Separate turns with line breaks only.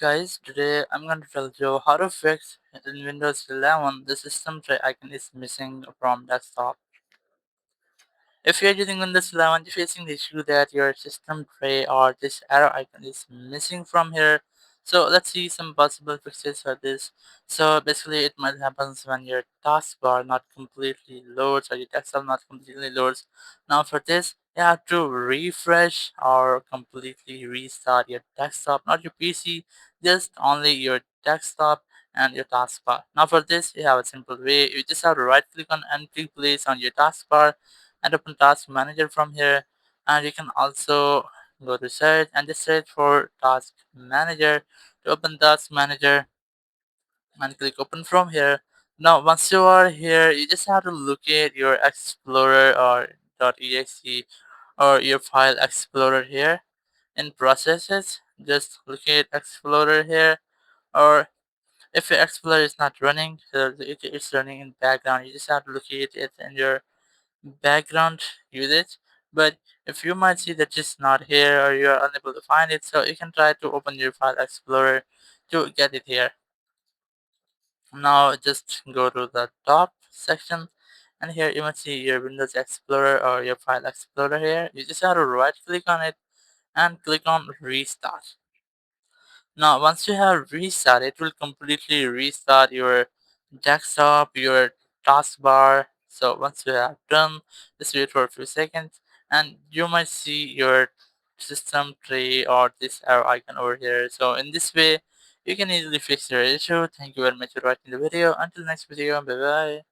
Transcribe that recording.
Guys, today I'm going to tell you how to fix in Windows 11 the system tray icon is missing from desktop. If you're using Windows 11, you're facing the issue that your system tray or this arrow icon is missing from here. So let's see some possible fixes for this. So basically it might happen when your taskbar not completely loads or your desktop not completely loads. Now for this, you have to refresh or completely restart your desktop, not your PC, just only your desktop and your taskbar. Now for this, you have a simple way. You just have to right click on empty place on your taskbar and open task manager from here, and you can also go to search and just search for task manager to open task manager and click open from here. Now once you are here, you just have to locate your explorer or .exe or your file explorer here. In processes, just locate explorer here, or if your explorer is not running, it's running in background, you just have to locate it in your background usage. But if you might see that it's not here or you are unable to find it, so you can try to open your file explorer to get it here. Now just go to the top section, and here you might see your Windows Explorer or your file explorer here. You just have to right click on it and click on restart. Now, once you have restarted, it will completely restart your desktop, your taskbar. So once you have done, just wait for a few seconds, and you might see your system tray or this arrow icon over here. So in this way, you can easily fix your issue. Thank you very much for watching the video. Until next video, bye bye.